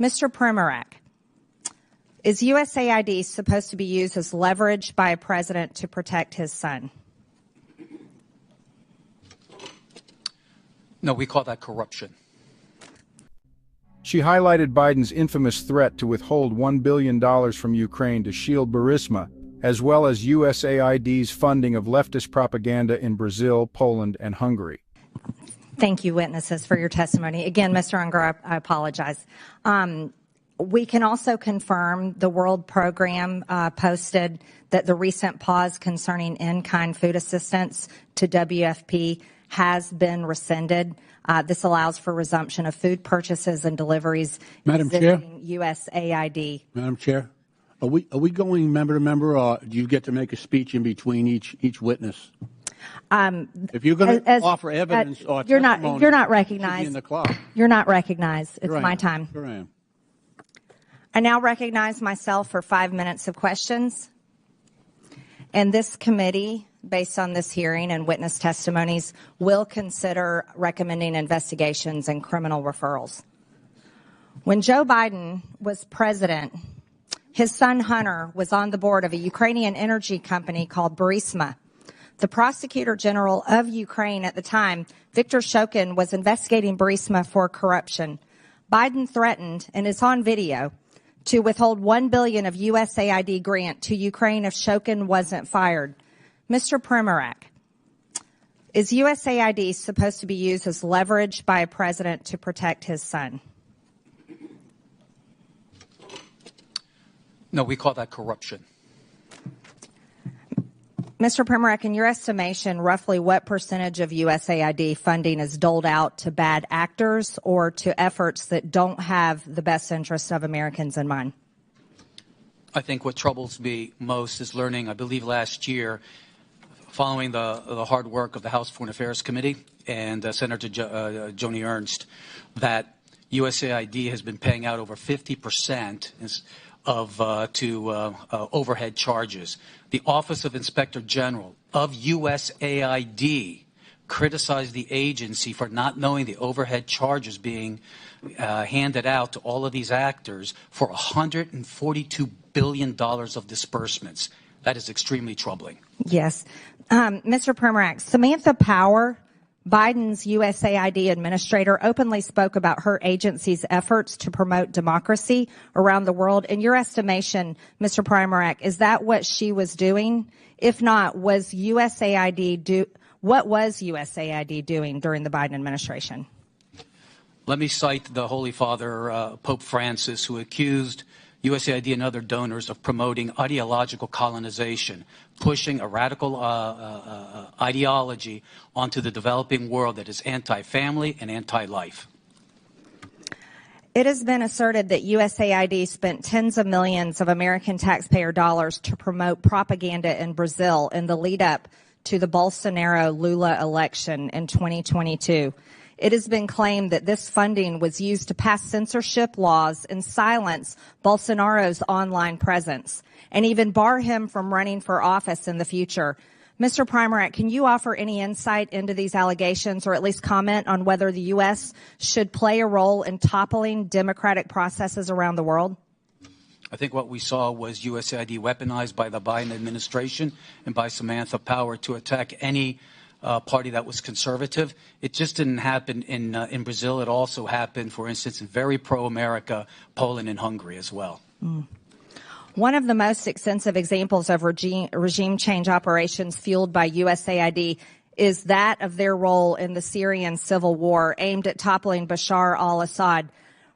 Mr. Primorak, is USAID supposed to be used as leverage by a president to protect his son? No, we call that corruption. She highlighted Biden's infamous threat to withhold $1 billion from Ukraine to shield Burisma, as well as USAID's funding of leftist propaganda in Brazil, Poland, and Hungary. Thank you, witnesses, for your testimony. Again, Mr. Unger, I apologize. We can also confirm the World Program posted that the recent pause concerning in-kind food assistance to WFP has been rescinded. This allows for resumption of food purchases and deliveries. Madam Chair? USAID. Madam Chair, are we going member to member, or do you get to make a speech in between each witness? If you're going to offer evidence or you're testimony, not recognized. in the clock. You're not recognized. It's Sure my time. Sure I am. I now recognize myself for 5 minutes of questions. And this committee, based on this hearing and witness testimonies, will consider recommending investigations and criminal referrals. When Joe Biden was president, his son Hunter was on the board of a Ukrainian energy company called Burisma. The prosecutor general of Ukraine at the time, Viktor Shokin, was investigating Burisma for corruption. Biden threatened, and it's on video, to withhold $1 billion of USAID grant to Ukraine if Shokin wasn't fired. Mr. Primorak, is USAID supposed to be used as leverage by a president to protect his son? No, we call that corruption. Mr. Primorak, in your estimation, roughly what percentage of USAID funding is doled out to bad actors or to efforts that don't have the best interests of Americans in mind? I think what troubles me most is learning, I believe last year, following the hard work of the House Foreign Affairs Committee and Senator Joni Ernst, that USAID has been paying out over 50% to overhead charges. The Office of Inspector General of USAID criticized the agency for not knowing the overhead charges being handed out to all of these actors for $142 billion of disbursements. That is extremely troubling. Yes. Mr. Primorak, Samantha Power, Biden's USAID administrator, openly spoke about her agency's efforts to promote democracy around the world. In your estimation, Mr. Primorak, is that what she was doing? If not, what was USAID doing during the Biden administration? Let me cite the Holy Father, Pope Francis, who accused USAID and other donors of promoting ideological colonization, pushing a radical ideology onto the developing world that is anti-family and anti-life. It has been asserted that USAID spent tens of millions of American taxpayer dollars to promote propaganda in Brazil in the lead up to the Bolsonaro-Lula election in 2022. It has been claimed that this funding was used to pass censorship laws and silence Bolsonaro's online presence and even bar him from running for office in the future. Mr. Primorak, can you offer any insight into these allegations or at least comment on whether the U.S. should play a role in toppling democratic processes around the world? I think what we saw was USAID weaponized by the Biden administration and by Samantha Power to attack any party that was conservative. It just didn't happen in Brazil. It also happened, for instance, in very pro-America Poland and Hungary as well. One of the most extensive examples of regime change operations fueled by USAID is that of their role in the Syrian civil war aimed at toppling Bashar al-Assad.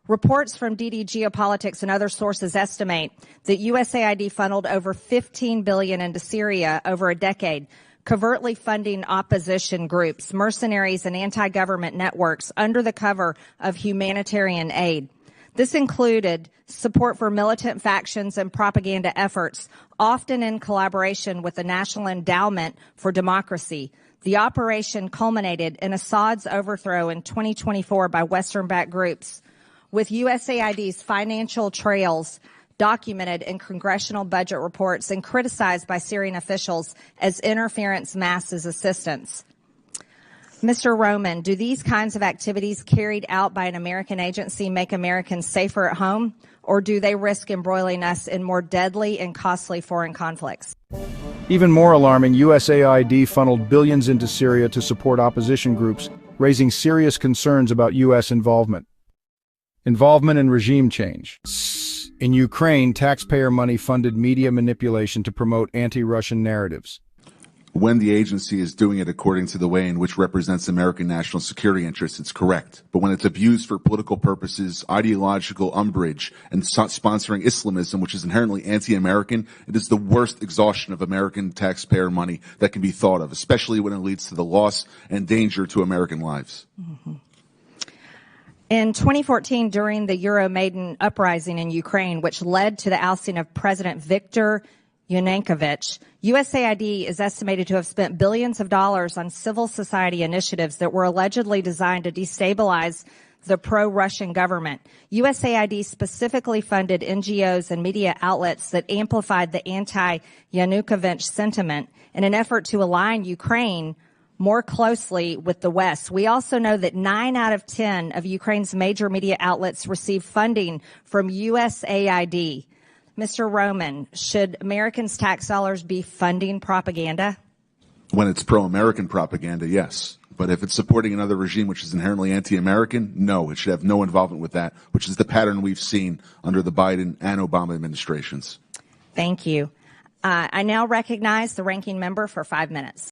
Reports from DD Geopolitics and other sources estimate that USAID funneled over $15 billion into Syria over a decade, covertly funding opposition groups, mercenaries, and anti-government networks under the cover of humanitarian aid. This included support for militant factions and propaganda efforts, often in collaboration with the National Endowment for Democracy. The operation culminated in Assad's overthrow in 2024 by Western-backed groups, with USAID's financial trails documented in congressional budget reports and criticized by Syrian officials as interference masked as assistance. Mr. Roman, do these kinds of activities carried out by an American agency make Americans safer at home, or do they risk embroiling us in more deadly and costly foreign conflicts? Even more alarming, USAID funneled billions into Syria to support opposition groups, raising serious concerns about U.S. involvement. Involvement in regime change. In Ukraine, taxpayer money funded media manipulation to promote anti-Russian narratives. When the agency is doing it according to the way in which represents American national security interests, it's correct. But when it's abused for political purposes, ideological umbrage, and sponsoring Islamism, which is inherently anti-American, it is the worst exhaustion of American taxpayer money that can be thought of, especially when it leads to the loss and danger to American lives. Mm-hmm. In 2014, during the Euromaidan uprising in Ukraine, which led to the ousting of President Viktor Yanukovych, USAID is estimated to have spent billions of dollars on civil society initiatives that were allegedly designed to destabilize the pro-Russian government. USAID specifically funded NGOs and media outlets that amplified the anti-Yanukovych sentiment in an effort to align Ukraine more closely with the West. We also know that 9 out of 10 of Ukraine's major media outlets receive funding from USAID. Mr. Roman, should Americans' tax dollars be funding propaganda? When it's pro-American propaganda, yes. But if it's supporting another regime which is inherently anti-American, no, it should have no involvement with that, which is the pattern we've seen under the Biden and Obama administrations. Thank you. I now recognize the ranking member for 5 minutes.